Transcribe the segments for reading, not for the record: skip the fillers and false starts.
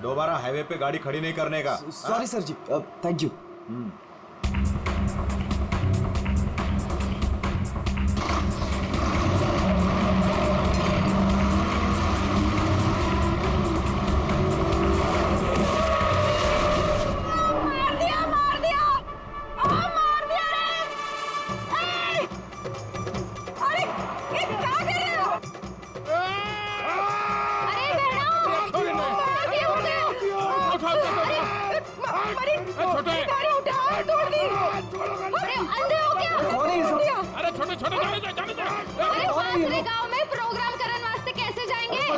दोबारा हाईवे पे गाड़ी खड़ी नहीं करने का। Sorry sir ji, thank you.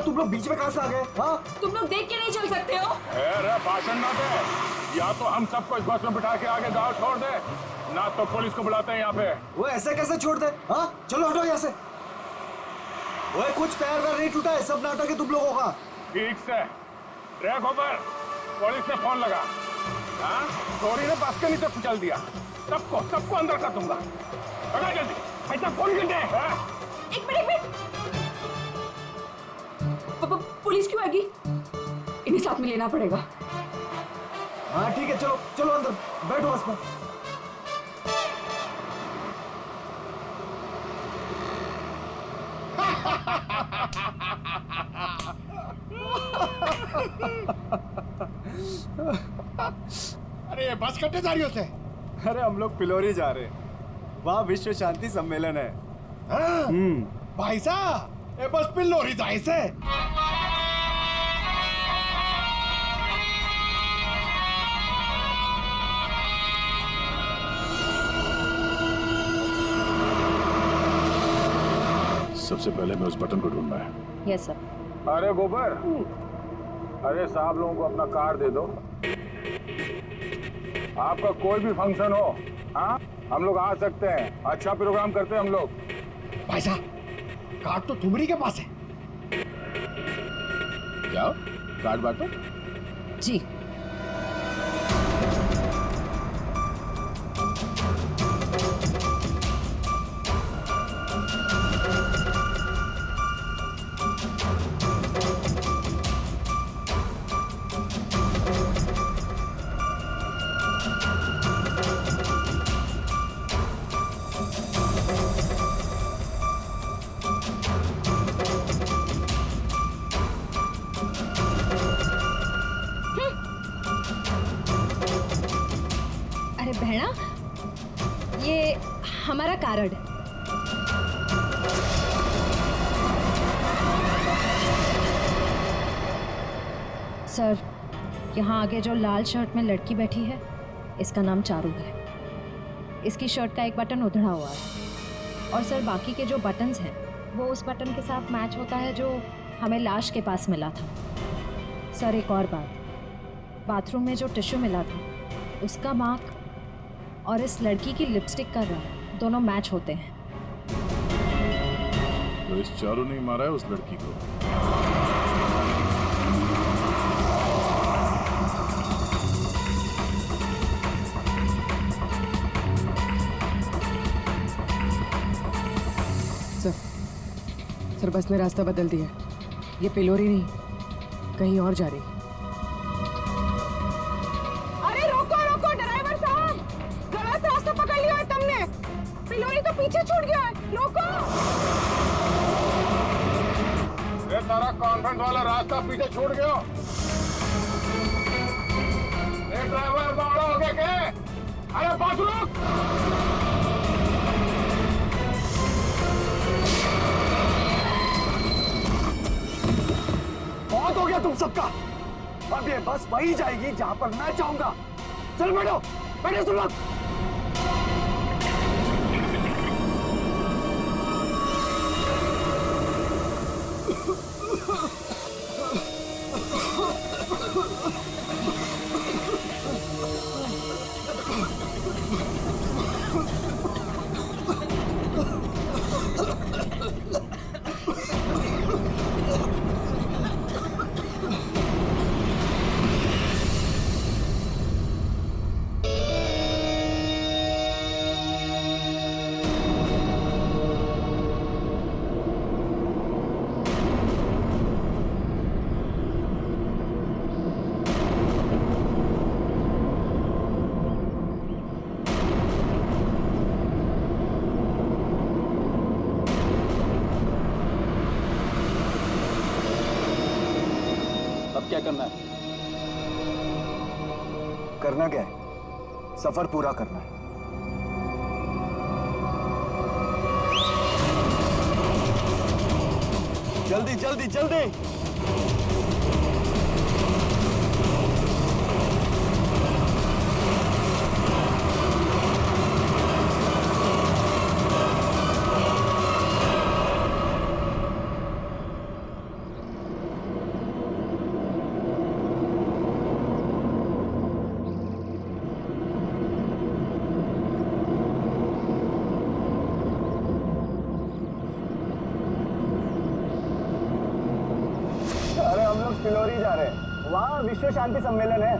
तुम लोग बीच में कहां से आ गए? हाँ, तुम लोग देख के नहीं चल सकते हो? भाषण ना दे, या तो हम सबको इस बस में बिठा के आगे गाँव छोड़ दे, ना तो पुलिस को बुलाते हैं यहाँ पे। वो ऐसे कैसे छोड़ दे? हाँ, चलो हटो यहाँ से। वो कुछ पैर वैर नहीं टूटा है, सब नाटक है तुम लोगों का। ठीक से ट्रैक ऊपर, पुलिस ने फोन लगा। हाँ, चोरी ने बस के नीचे कुचल दिया। सबको अंदर कर दूंगा। अगर जल्दी ऐसा फोन कर दे। एक मिनट। पुलिस क्यों आएगी? इन्हें साथ में लेना पड़ेगा। हाँ ठीक है, चलो चलो अंदर बैठो बस में। अरे बस कट्टे जा रही हो से? अरे हम लोग पिलोरी जा रहे हैं, वहाँ विश्व शांति सम्मेलन है। भाई साहब, ये बस पिलोरी जाए से। सबसे पहले मैं उस बटन को ढूंढना है। Yes sir. अरे गोबर, अरे साहब लोगों को अपना कार्ड दे दो। आपका कोई भी फंक्शन हो, हाँ, हम लोग आ सकते हैं। अच्छा प्रोग्राम करते हैं हम लोग। भाई साहब, कार्ड तो तुम्हारी के पास है। क्या कार्ड बांटो? जी। बहना, ये हमारा कार्ड। सर, यहाँ आगे जो लाल शर्ट में लड़की बैठी है, इसका नाम चारू है। इसकी शर्ट का एक बटन उधड़ा हुआ है और सर बाकी के जो बटन्स हैं वो उस बटन के साथ मैच होता है जो हमें लाश के पास मिला था। सर एक और बात, बाथरूम में जो टिश्यू मिला था उसका मार्क और इस लड़की की लिपस्टिक का रंग दोनों मैच होते हैं। तो इस चारू ने मारा है उस लड़की को। सर बस ने रास्ता बदल दिया। ये पिलोरी नहीं, कहीं और जा रही। अरे रोको रोको ड्राइवर साहब, गलत रास्ता पकड़ लिया है तुमने। पिलोरी तो पीछे छूट गया है, रोको। ये सारा कॉन्वेंट वाला रास्ता पीछे छूट गया। ये ड्राइवर बावड़ा हो गया क्या? अरे बस रुक। बहुत हो गया तुम सबका। अब ये बस वही जाएगी जहां पर मैं चाहूंगा। चल बैठो, बैठो तुम लोग। क्या करना है? करना क्या है? सफर पूरा करना है। जल्दी जल्दी जल्दी। अरे हम लोग फिलोरी जा रहे हैं, वहाँ विश्व शांति सम्मेलन है।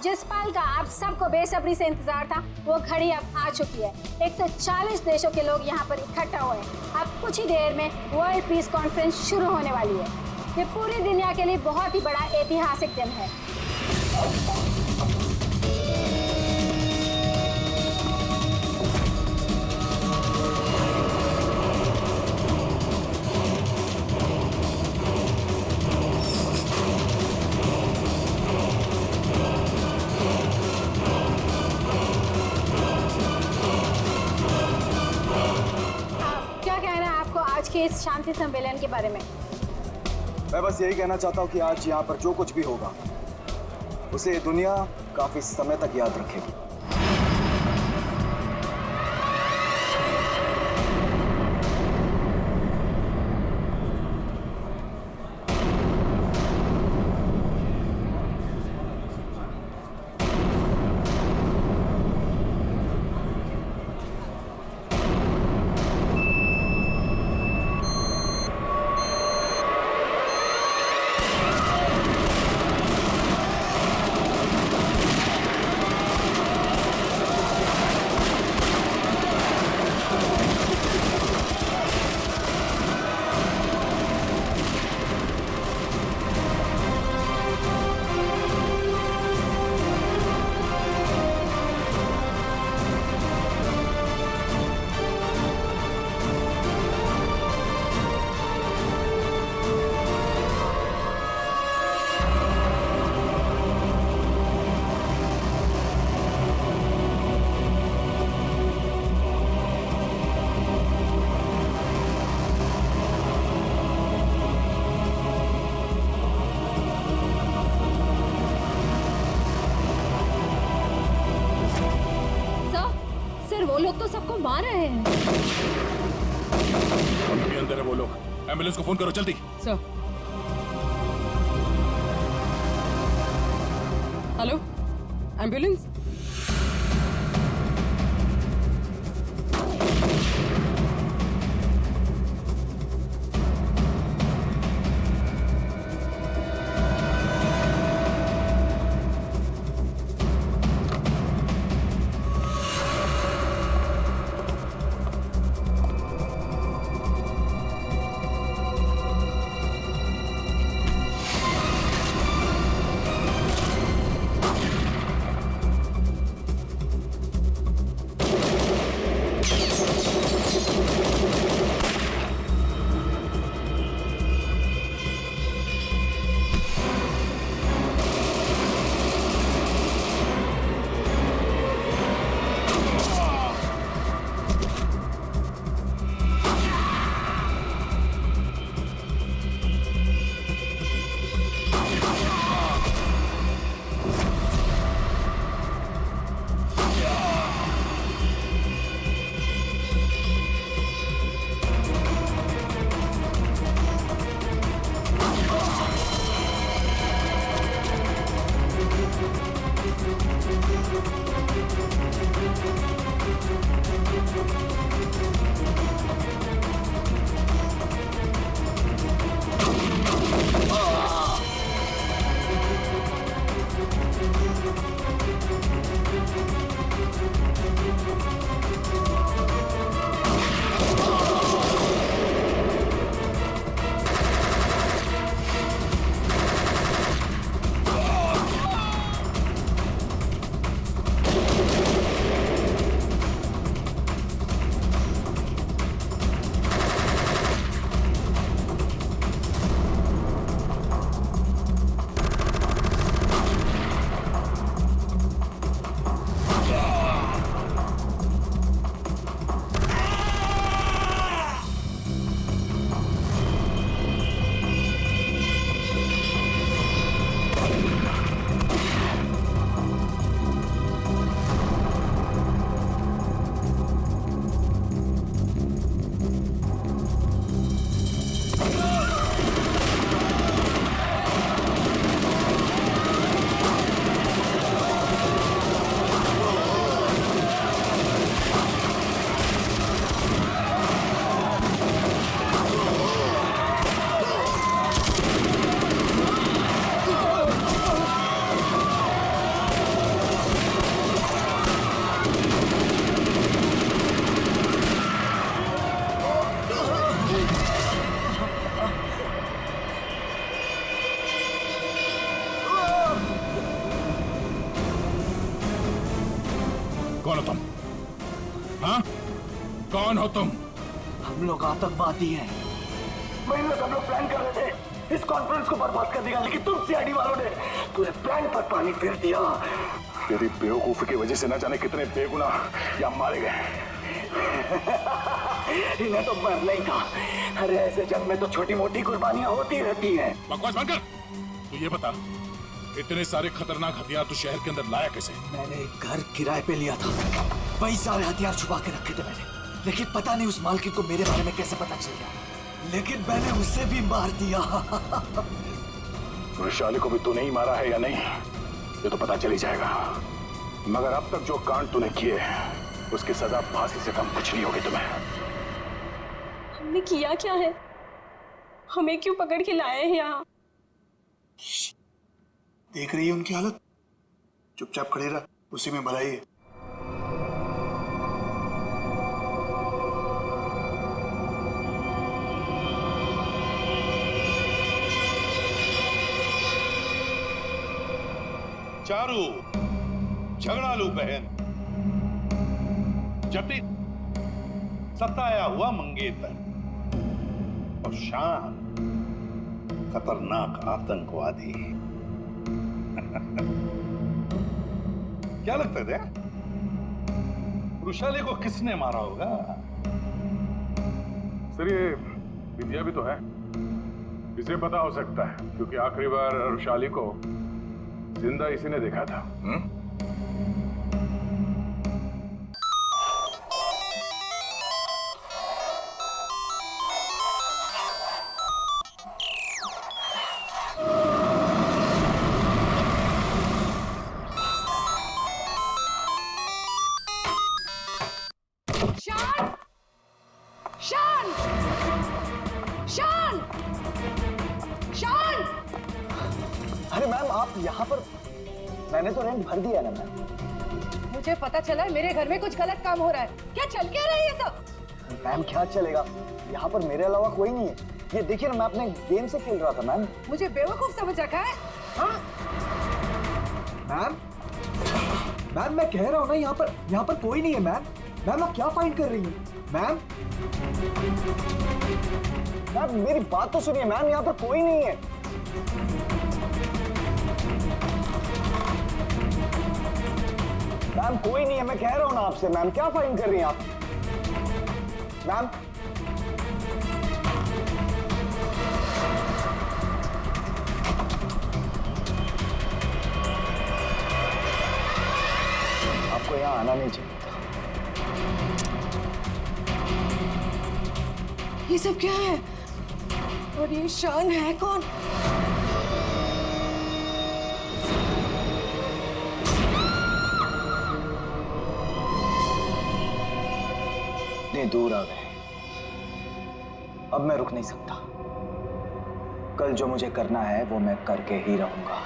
जिस पल का आप सबको बेसब्री से इंतजार था वो घड़ी अब आ चुकी है। 140 देशों के लोग यहाँ पर इकट्ठा हुए हैं। अब कुछ ही देर में वर्ल्ड पीस कॉन्फ्रेंस शुरू होने वाली है। ये पूरी दुनिया के लिए बहुत ही बड़ा ऐतिहासिक दिन है। क्या कहना है आपको आज के इस शांति सम्मेलन के बारे में? मैं बस यही कहना चाहता हूँ कि आज यहाँ पर जो कुछ भी होगा उसे दुनिया काफी समय तक याद रखेगी। वो लोग तो सबको मार रहे हैं। अभी अंदर है वो लोग। एम्बुलेंस को फोन करो जल्दी। सर। Hello, ambulance. तुम? हम लोग आतंकवादी हैं। महीनों से हम लोग प्लान कर रहे थे इस कॉन्फ्रेंस को बर्बाद कर देगा, लेकिन तुम सीआईडी वालों ने पूरे प्लान पर पानी फेर दिया। तेरी बेवकूफी की वजह से न जाने कितने बेगुनाह यहाँ मारे गए। इन्हें तो मरना ही था। अरे ऐसे जंग में तो छोटी मोटी कुर्बानियां होती रहती हैं। बकवास बंद कर। तू ये बता, इतने सारे खतरनाक हथियार तू शहर के अंदर लाया कैसे? मैंने एक घर किराए पे लिया था, वही सारे हथियार छुपा के रखे थे मैंने। लेकिन पता नहीं उस मालकिन को मेरे बारे में कैसे पता चल गया, लेकिन मैंने उसे भी मार दिया। वैशाली को भी तूने ही मारा है या नहीं, ये तो पता चल ही जाएगा। मगर अब तक जो कांड तूने किए उसकी सजा फांसी से कम कुछ नहीं होगी तुम्हें। हमने किया क्या है? हमें क्यों पकड़ के लाए हैं यहाँ? देख रही है उनकी हालत, चुपचाप खड़े रह, उसी में भलाई है। चारू, झगड़ालू बहन, जति, सताया हुआ मंगेतर और शान, खतरनाक आतंकवादी। क्या लगता है वृषाली को किसने मारा होगा? सर ये विद्या भी तो है, इसे पता हो सकता है क्योंकि आखिरी बार वृषाली को जिंदा इसी ने देखा था। शान! शान! शान! शान! अरे मैम आप यहाँ पर? मैंने तो रेंट भर दिया ना मैम। मुझे पता चला है मेरे घर में कुछ गलत काम हो रहा है। क्या चल क्या रहा है ये सब? मैम क्या चलेगा, यहाँ पर मेरे अलावा कोई नहीं है। ये देखिए ना, मैं अपने गेम से खेल रहा था मैम। मुझे बेवकूफ समझ रखा है? हाँ? मैम मैम मैं कह रहा हूँ ना, यहाँ पर कोई नहीं है मैम। मैम आप क्या फाइंड कर रही हैं? मैम मैम मेरी बात तो सुनिए मैम, यहाँ पर कोई नहीं है। मैम कोई नहीं है, मैं कह रहा हूँ ना आपसे। मैम क्या फाइंड कर रही हैं आप? मैम आपको यहाँ आना नहीं चाहिए। ये सब क्या है? और ये शान है कौन? इतने दूर आ गए, अब मैं रुक नहीं सकता। कल जो मुझे करना है वो मैं करके ही रहूंगा।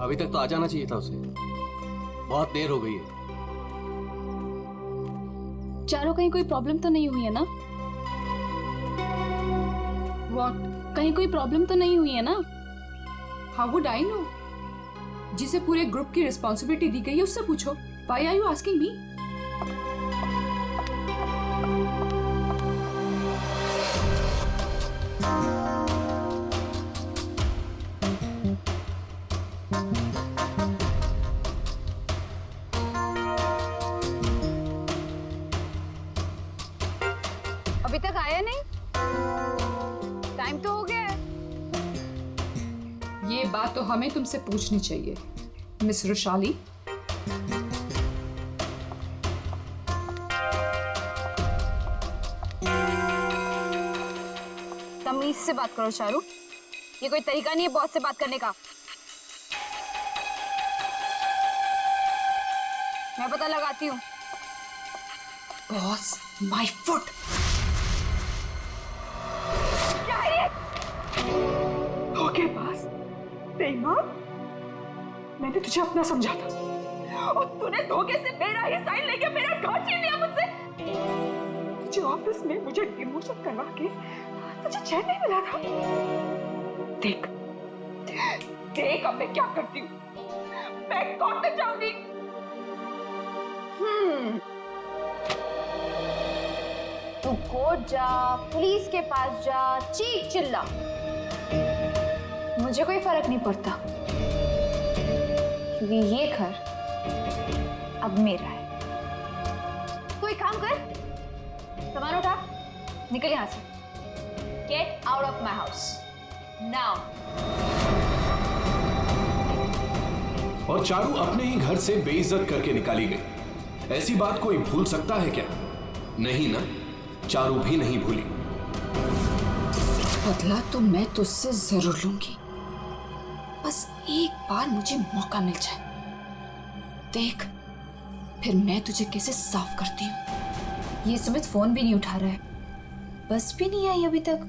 अभी तक तो आ जाना चाहिए था उसे, बहुत देर हो गई है। चारों कहीं कोई प्रॉब्लम तो नहीं हुई है ना? What? कहीं कोई प्रॉब्लम तो नहीं हुई है ना? How would I know? जिसे पूरे ग्रुप की रिस्पॉन्सिबिलिटी दी गई है उससे पूछो। Why are you asking me? अभी तक आया नहीं? टाइम तो हो गया है। ये बात तो हमें तुमसे पूछनी चाहिए, मिस वृषाली। तमीज से बात करो चारू, ये कोई तरीका नहीं है बॉस से बात करने का। मैं पता लगाती हूँ। Boss, my foot. क्या है ये? धोखेबाज, बेईमान। मैंने तुझे अपना समझा था और तूने धोखे से मेरा ही साइन लेके मेरा घर छीन लिया मुझसे। तुझे ऑफिस में मुझे डिमोशन करवा के तुझे चैन नहीं मिला था? देख देख अब मैं क्या करती हूँ, मैं कौन तक जाऊंगी। तू कोर्ट जा, पुलिस के पास जा, चीख चिल्ला, मुझे कोई फर्क नहीं पड़ता, क्योंकि ये घर अब मेरा है। तू एक काम कर, सामान उठा, निकल यहां से। Get out of my house now. और चारू अपने ही घर से बेइज्जत करके निकाली गई। ऐसी बात कोई भूल सकता है क्या? नहीं ना, चारू भी नहीं भूली। बदला तो मैं तुझसे जरूर लूंगी, बस एक बार मुझे मौका मिल जाए। देख फिर मैं तुझे कैसे साफ करती हूँ। ये सुमित फोन भी नहीं उठा रहा है, बस भी नहीं आई अभी तक।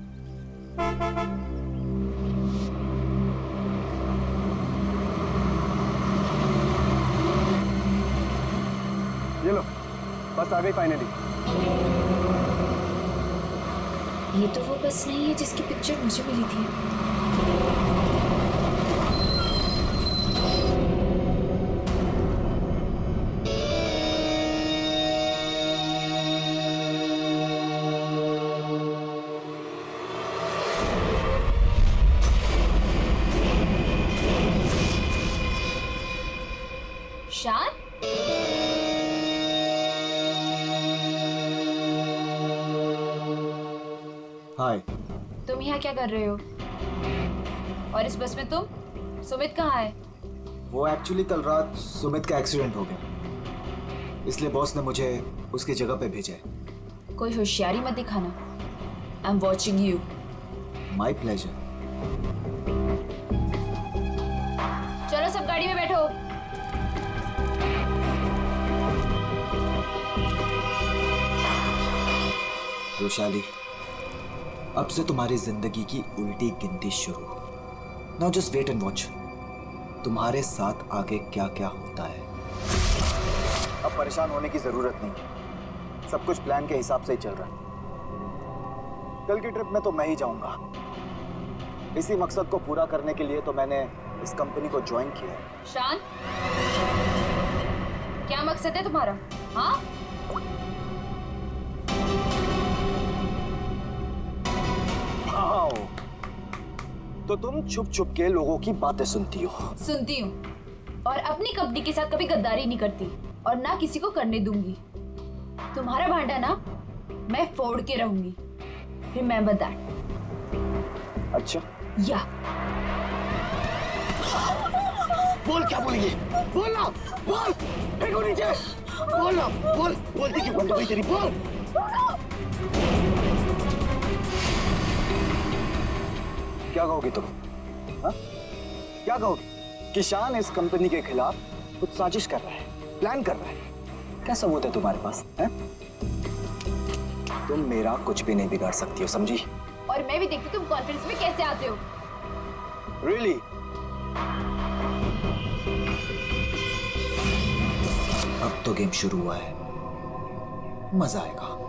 ये लो, बस आ गई फाइनली। ये तो वो बस नहीं है जिसकी पिक्चर मुझे मिली थी। शान, हाय। तुम यहाँ क्या कर रहे हो? और इस बस में तुम? सुमित कहाँ है? वो एक्चुअली कल रात सुमित का एक्सीडेंट हो गया, इसलिए बॉस ने मुझे उसकी जगह पे भेजा है। कोई होशियारी मत दिखाना। I am watching you. My pleasure. चलो सब गाड़ी में बैठो। वैशाली, अब से तुम्हारी जिंदगी की उल्टी गिनती शुरू। Now just wait and watch, तुम्हारे साथ आगे क्या क्या होता है। अब परेशान होने की जरूरत नहीं, सब कुछ प्लान के हिसाब से ही चल रहा है। कल की ट्रिप में तो मैं ही जाऊंगा। इसी मकसद को पूरा करने के लिए तो मैंने इस कंपनी को ज्वाइन किया है। शान, क्या मकसद है तुम्हारा? हाँ, तो तुम छुप छुप के लोगों की बातें सुनती हो? सुनती हूँ, और अपनी कंपनी के साथ कभी गद्दारी नहीं करती और ना किसी को करने दूंगी। तुम्हारा भांडा ना मैं फोड़ के रहूंगी। Remember that. अच्छा, या बोल क्या बोलेंगे? बोल ना, बोल। फेंको नीचे, बोल ना, बोल। बोलती क्यों बंद हो गई तेरी? बोल। क्या कहोगी तुम? हाँ? क्या कहोगी? कि शान इस कंपनी के खिलाफ कुछ साजिश कर रहा है, प्लान कर रहा है। क्या सबूत है तुम्हारे पास? है? तुम मेरा कुछ भी नहीं बिगाड़ सकती हो, समझी? और मैं भी देखती तुम कॉन्फ्रेंस में कैसे आते हो। Really? अब तो गेम शुरू हुआ है, मजा आएगा।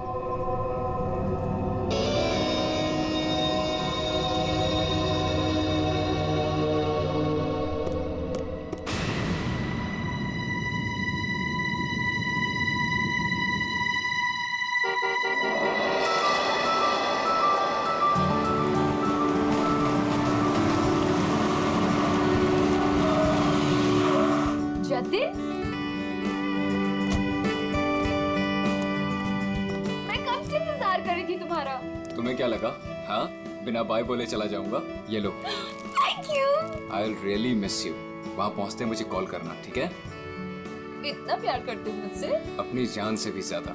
जतिन, मैं कब से इंतजार कर रही थी तुम्हारा। तुम्हें क्या लगा? हाँ, बिना बाय बोले चला जाऊंगा? ये लो। Thank you. I will really miss you. वहाँ पहुँचते मुझे कॉल करना, ठीक है? इतना प्यार करते हो मुझसे? अपनी जान से भी ज्यादा।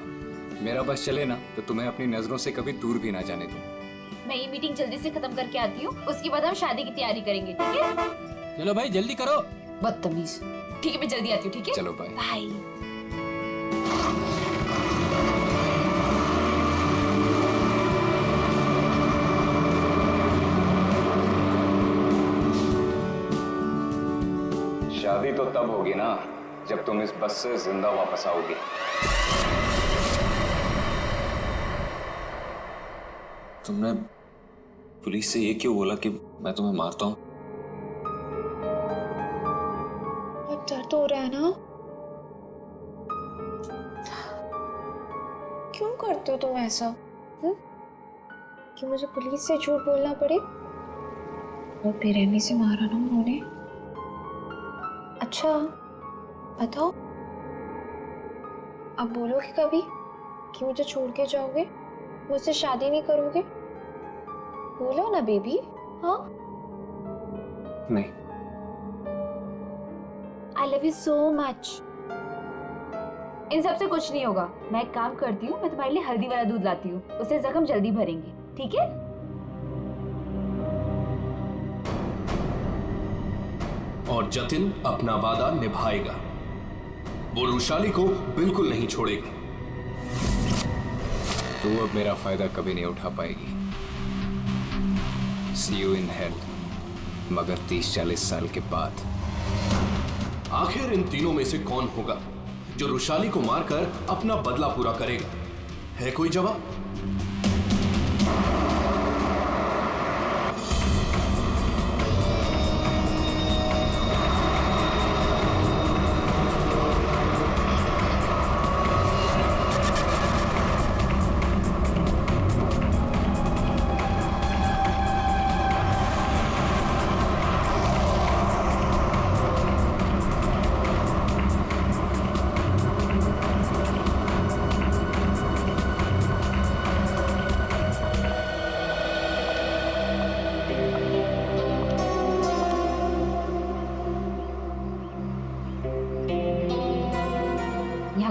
मेरा बस चले ना तो तुम्हें अपनी नजरों से कभी दूर भी ना जाने दूं। मैं ये मीटिंग जल्दी से खत्म करके आती हूँ, उसके बाद हम शादी की तैयारी करेंगे, ठीक है? चलो भाई जल्दी करो। बदतमीज। ठीक है, मैं जल्दी आती हूँ, ठीक है? चलो बाय। बाय। शादी तो तब होगी ना जब तुम इस बस से जिंदा वापस आओगी। तुमने पुलिस से ये क्यों बोला कि मैं तुम्हें मारता हूँ? बहुत डर तो हो रहा है ना? क्यों करते हो तुम ऐसा? कि मुझे पुलिस से झूठ बोलना पड़े? और बेरहमी से मारा ना उन्होंने। अच्छा बताओ, अब बोलोगे कभी कि मुझे छोड़ के जाओगे, मुझसे शादी नहीं करोगे? बोलो ना बेबी। हाँ, नहीं। I love you so much. इन सब से कुछ नहीं होगा। मैं एक काम करती हूँ, मैं तुम्हारे लिए हल्दी वाला दूध लाती हूँ, उससे जख्म जल्दी भरेंगे, ठीक है? और जतिन अपना वादा निभाएगा। वो रुशाली को बिल्कुल नहीं छोड़ेगा। तू अब मेरा फायदा कभी नहीं उठा पाएगी। See you in hell, मगर 30-40 साल के बाद। आखिर इन तीनों में से कौन होगा जो रुशाली को मारकर अपना बदला पूरा करेगा? है कोई जवाब?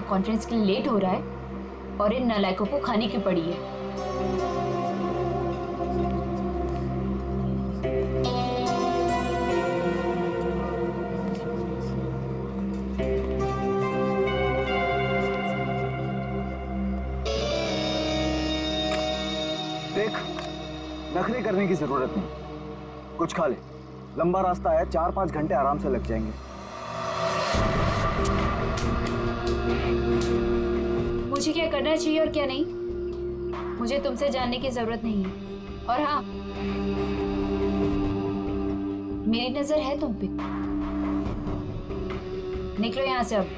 कॉन्फ्रेंस के लिए लेट हो रहा है और इन नालायकों को खाने की पड़ी है। देख, नखरे करने की जरूरत नहीं, कुछ खा ले। लंबा रास्ता है, 4-5 घंटे आराम से लग जाएंगे। मुझे क्या करना चाहिए और क्या नहीं, मुझे तुमसे जानने की जरूरत नहीं है। और हाँ, मेरी नजर है तुम पे। निकलो यहाँ से अब।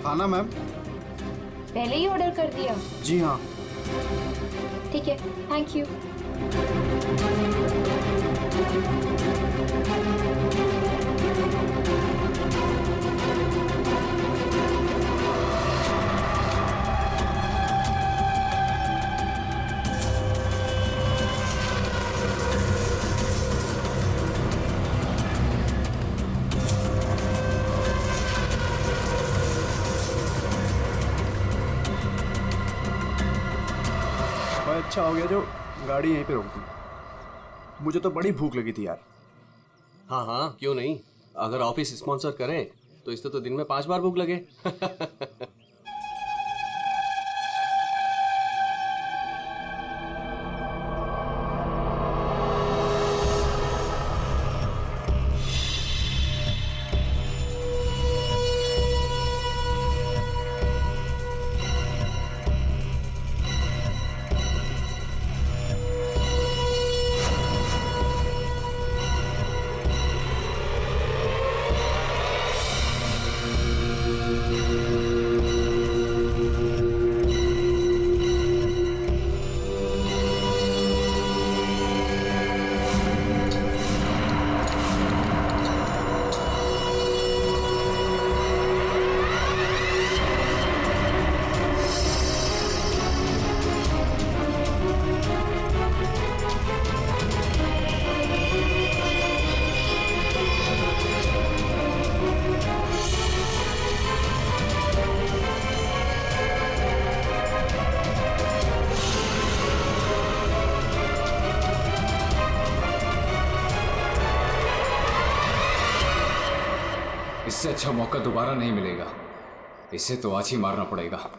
खाना मैम। पहले ही ऑर्डर कर दिया? जी हाँ। ठीक है, थैंक यू। अच्छा हो गया जो गाड़ी यहीं पे रोक दी। मुझे तो बड़ी भूख लगी थी यार। हाँ हाँ, क्यों नहीं। अगर ऑफिस स्पॉन्सर करे तो इससे तो दिन में 5 बार भूख लगे। इससे अच्छा मौका दोबारा नहीं मिलेगा। इसे तो आज ही मारना पड़ेगा।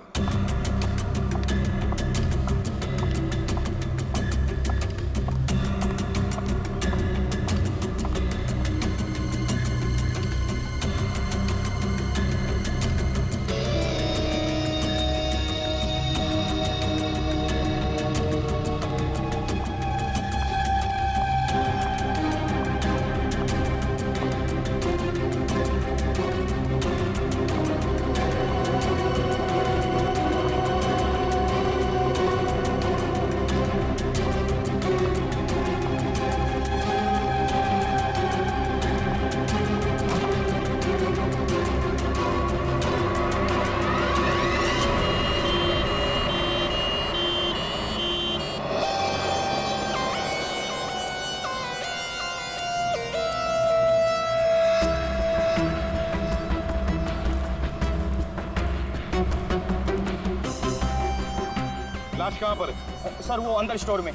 लाश कहाँ पर है? सर वो अंदर स्टोर में।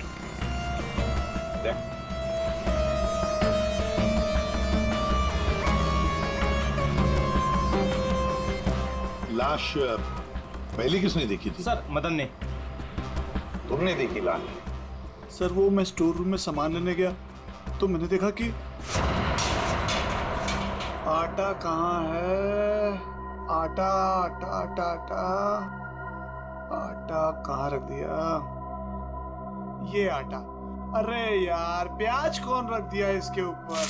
देख। लाश पहले किसने देखी थी? सर मदन ने। तुमने देखी लाश? सर वो मैं स्टोर रूम में सामान लेने गया तो मैंने देखा कि आटा कहाँ है? आटा आटा आटा आटा आटा कहाँ रख दिया? ये आटा। अरे यार प्याज कौन रख दिया इसके ऊपर?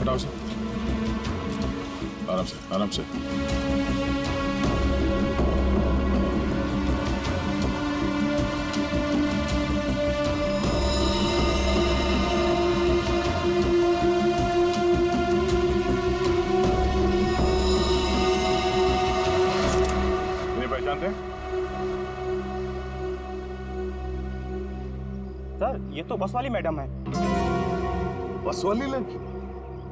हटाओ से। आराम से, आराम से। इन्हें पहचानते हैं? सर ये तो बस वाली मैडम है। बस वाली लड़की?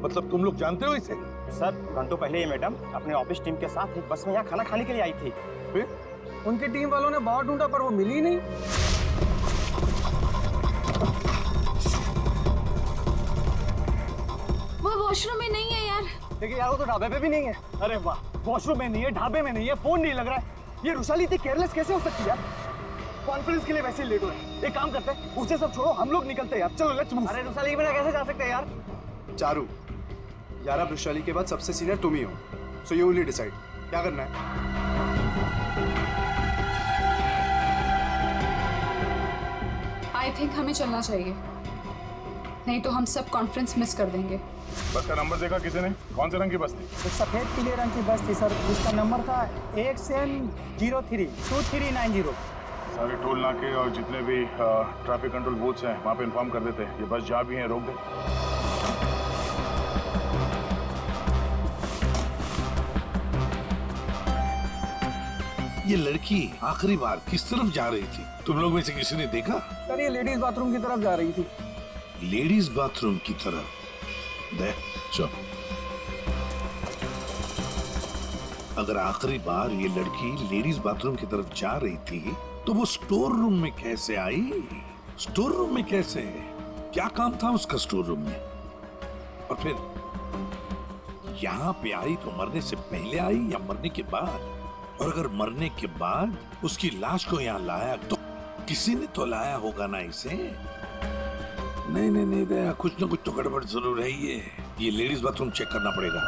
मतलब तुम लोग जानते हो इसे? सर घंटों पहले ये मैडम अपने ऑफिस टीम के साथ एक बस में यहाँ खाना खाने के लिए आई थी। फिर उनकी टीम वालों ने बहुत ढूंढा पर वो मिली नहीं। वो वॉशरूम में नहीं है यार। देखिए यार वो तो ढाबे पे भी नहीं है। अरे वाह, वॉशरूम में नहीं है, ढाबे में नहीं है, फोन नहीं लग रहा है। ये रुशाली इतनी केयरलेस कैसे हो सकती है यार? कॉन्फ्रेंस के लिए वैसे लेट हो रहा है। एक काम करते हैं, उसे सब छोड़ो, हम लोग निकलते हैं यार। चलो लेट्स मूव। अरे रुशाली के बिना कैसे जा सकते हैं यार? चारू यार, अब वैशाली के बाद सबसे सीनियर तुम ही हो, सो यू विल डिसाइड क्या करना है। आई थिंक हमें चलना चाहिए, नहीं तो हम सब कॉन्फ्रेंस मिस कर देंगे। बस का नंबर देखा किसी ने? कौन से रंग की बस थी? तो सफेद पीले रंग की बस थी सर, उसका नंबर था 1032390। सारे टोल नाके और जितने भी ट्रैफिक कंट्रोल बूथ्स हैं वहाँ पे इन्फॉर्म कर देते हैं। ये बस जा भी हैं, रोक दे। ये लड़की आखिरी बार किस तरफ जा रही थी? तुम लोग में से किसी ने देखा? सर ये लेडीज बाथरूम की तरफ जा रही थी। लेडीज बाथरूम की तरफ? दे चल। अगर आखिरी बार ये लड़की लेडीज बाथरूम की तरफ जा रही थी तो वो स्टोर रूम में कैसे आई? स्टोर रूम में कैसे? क्या काम था उसका स्टोर रूम में? और फिर यहाँ पे आई तो मरने से पहले आई या मरने के बाद? और अगर मरने के बाद उसकी लाश को यहाँ लाया तो किसी ने तो लाया होगा ना इसे? नहीं नहीं नहीं दया, कुछ ना कुछ तो गड़बड़ जरूर है। ये लेडीज बाथरूम चेक करना पड़ेगा।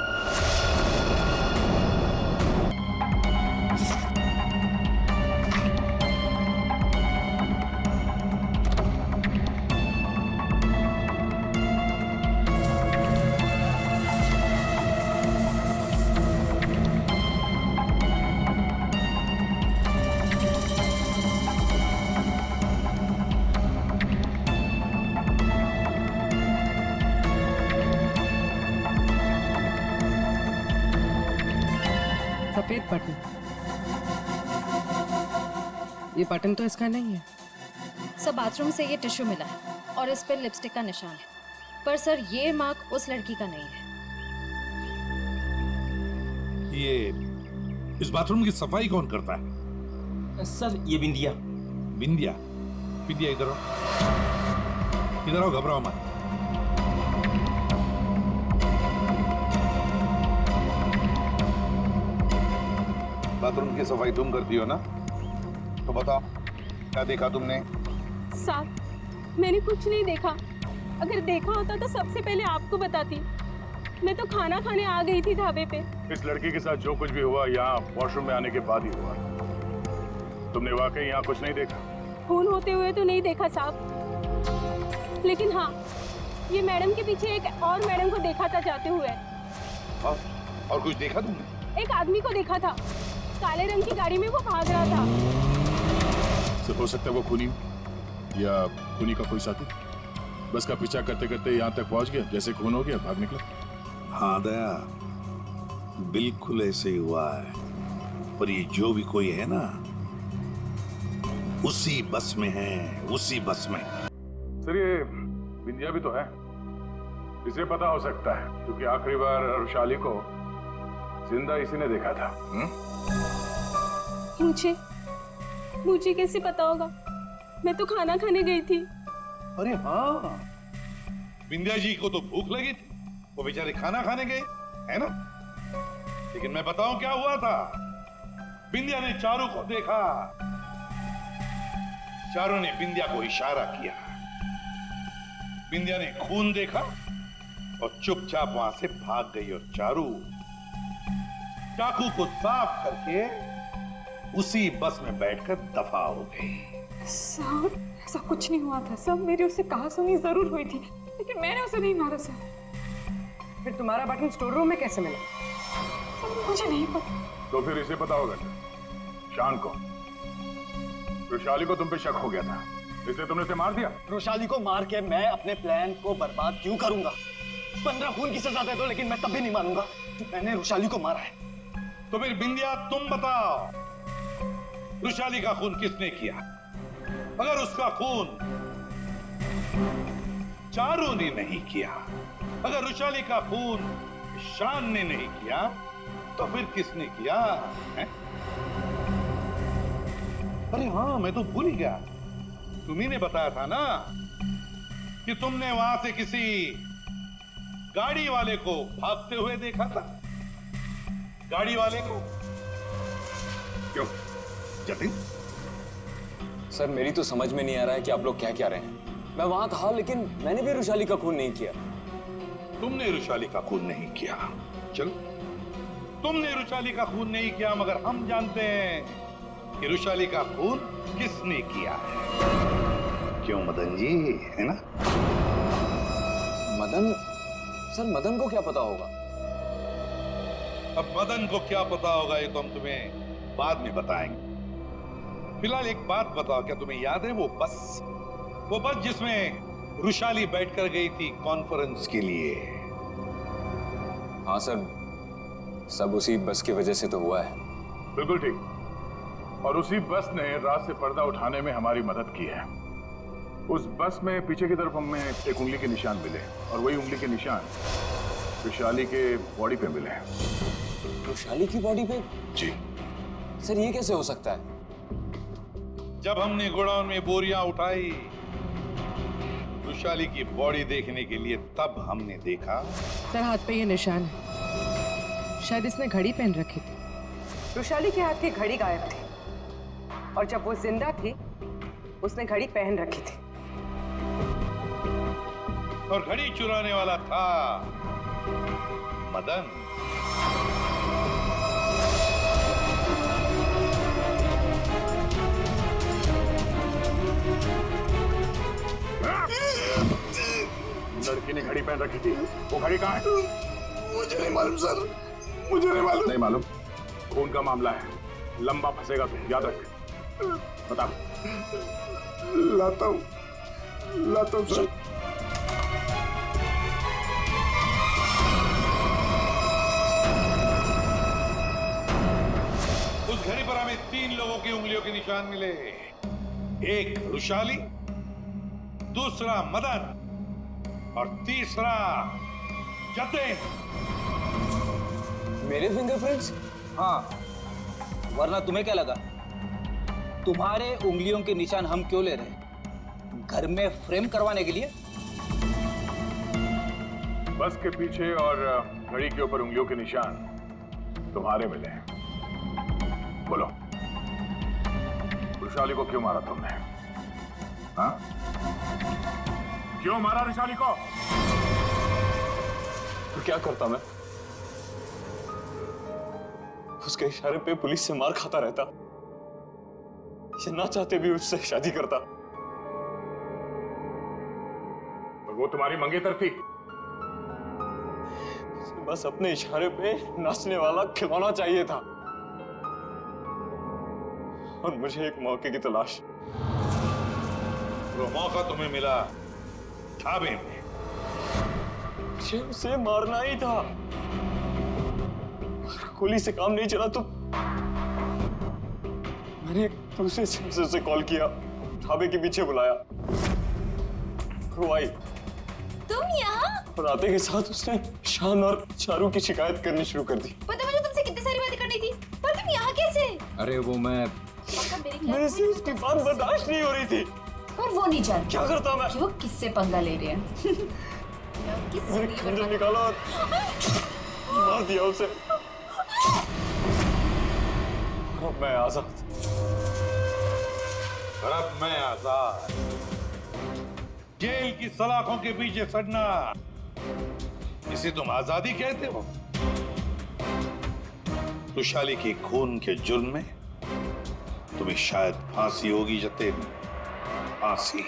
सफेद बटन, ये बटन तो इसका नहीं है। सर बाथरूम से ये टिश्यू मिला है और इस पर लिपस्टिक का निशान है, पर सर ये मार्क उस लड़की का नहीं है। ये इस बाथरूम की सफाई कौन करता है? सर ये बिंदिया। बिंदिया? बिंदिया इधर आओ, इधर आओ, घबराओ मत। बाथरूम की सफाई तुम करती हो ना? तो बताओ क्या देखा तुमने? साहब मैंने कुछ नहीं देखा। अगर देखा होता तो सबसे पहले आपको बताती। मैं तो खाना खाने आ गई थी ढाबे पे। इस लड़की के साथ जो कुछ भी हुआ यहाँ वॉशरूम में आने के बाद ही हुआ। तुमने वाकई यहाँ कुछ नहीं देखा? खून होते हुए तो नहीं देखा साहब, लेकिन हाँ ये मैडम के पीछे एक और मैडम को देखा था जाते हुए। और कुछ देखा तुमने? एक आदमी को देखा था, काले रंग की गाड़ी में वो भाग रहा था। सिर्फ हो सकता है वो खूनी या खूनी का कोई साथी बस का पीछा करते करते यहाँ तक पहुँच गया, जैसे खून हो गया भाग निकला। हाँ दया, बिल्कुल ऐसे ही हुआ है। पर ये जो भी कोई है ना, उसी बस में है, उसी बस में। सर ये बिंदिया भी तो है, इसे पता हो सकता है क्योंकि आखिरी बार रुशाली को जिंदा इसी ने देखा था। मुझे कैसे पता होगा? मैं तो खाना खाने गई थी। अरे हाँ, बिंदिया जी को तो भूख लगी थी, वो बेचारे खाना खाने गए, है ना? लेकिन मैं बताऊं क्या हुआ था? बिंदिया ने चारू को देखा, चारू ने बिंदिया को इशारा किया, बिंदिया ने खून देखा और चुपचाप वहां से भाग गई और चारू चाकू को साफ करके उसी बस में बैठकर दफा हो गई। सर ऐसा कुछ नहीं हुआ था सर, मेरी उससे कहासुनी जरूर हुई थी लेकिन मैंने उसे नहीं मारा सर। फिर तुम्हारा बटन स्टोर रूम में कैसे मिला? सर मुझे नहीं पता। तो फिर इसे पता होगा शान को। रुशाली को तुम पे शक हो गया था, इसलिए तुमने उसे मार दिया। रोशाली को मार के मैं अपने प्लान को बर्बाद क्यों करूंगा? 15 खून की सजा दे दो लेकिन मैं तब भी नहीं मानूंगा कि मैंने रुशाली को मारा है। तो फिर बिंदिया तुम बताओ, रुशाली का खून किसने किया? अगर उसका खून चारू ने नहीं किया, अगर रुशाली का खून शान ने नहीं किया, तो फिर किसने किया है? अरे हाँ, मैं तो भूल ही गया, तुम्ही ने बताया था ना कि तुमने वहां से किसी गाड़ी वाले को भागते हुए देखा था। गाड़ी वाले को क्यों जतिन? सर मेरी तो समझ में नहीं आ रहा है कि आप लोग क्या क्या रहे हैं। मैं वहां था लेकिन मैंने भी रुशाली का खून नहीं किया। तुमने रुशाली का खून नहीं किया, चलो तुमने रुशाली का खून नहीं किया, मगर हम जानते हैं कि रुशाली का खून किसने किया है। क्यों मदन जी, है ना? मदन? सर मदन को क्या पता होगा? अब मदन को क्या पता होगा ये तो हम तुम्हें बाद में बताएंगे। फिलहाल एक बात बताओ, क्या तुम्हें याद है वो बस जिसमें रुशाली बैठकर गई थी कॉन्फ्रेंस के लिए? हाँ सर, सब उसी बस की वजह से तो हुआ है। बिल्कुल ठीक। और उसी बस ने रात से पर्दा उठाने में हमारी मदद की है। उस बस में पीछे की तरफ हमें एक उंगली के निशान मिले और वही उंगली के निशान रुशाली के बॉडी पे मिले। रुशाली की बॉडी पे? जी सर, ये कैसे हो सकता है? जब हमने गोडाउन में बोरियां उठाई रुशाली की बॉडी देखने के लिए, तब हमने देखा। सर, हाथ पे ये निशान है, शायद इसने घड़ी पहन रखी थी। रुशाली के हाथ की घड़ी गायब थी और जब वो जिंदा थी उसने घड़ी पहन रखी थी। और घड़ी चुराने वाला था मदन। लड़की ने घड़ी पहन रखी थी, वो घड़ी कहाँ है? मुझे नहीं मालूम सर, मुझे नहीं मालूम। नहीं मालूम? खून का मामला है, लंबा फंसेगा तू, याद रख। बता। लाता हूँ सर। उस घड़ी पर हमें 3 लोगों की उंगलियों के निशान मिले। एक रुशाली, दूसरा मदन और तीसरा जतिन। मेरे फिंगरप्रिंट्स? हाँ, वरना तुम्हें क्या लगा? तुम्हारे उंगलियों के निशान हम क्यों ले रहे हैं? घर में फ्रेम करवाने के लिए? बस के पीछे और घड़ी के ऊपर उंगलियों के निशान तुम्हारे मिले हैं। बोलो, रुशाली को क्यों मारा तुमने? हाँ? क्यों मारा रुशाली को? तो क्या करता मैं? उसके इशारे पे पुलिस से मार खाता रहता, ये ना चाहते भी उससे शादी करता। और वो तुम्हारी मंगेतर थी? बस अपने इशारे पे नाचने वाला खिलौना चाहिए था और मुझे एक मौके की तलाश। वो मौका तुम्हें मिला ढाबे में। मुझे उसे मारना ही था। गोली से काम नहीं चला तो मैंने दूसरे सेंसर से कॉल किया, ढाबे के पीछे बुलाया। वो आई। तुम यहाँ? और आते के साथ उसने शान और चारू की शिकायत करनी शुरू कर दी। पता मुझे तुमसे कितनी सारी बातें करनी थी, पर तुम यहाँ कैसे? अरे वो मेरे से उसकी बात बर्दाश्त नहीं हो रही थी। पर वो नहीं जानता क्या करता मैं कि वो किससे पंगा ले रहे हैं। मैंने खंजर निकाला और मार दिया उसे। अब मैं आजाद। और अब मैं आजाद। जेल की सलाखों के पीछे सड़ना, इसे तुम आजादी कहते हो? रुशाली के खून के जुर्म में तुम्हें शायद फांसी होगी जतिन, फांसी।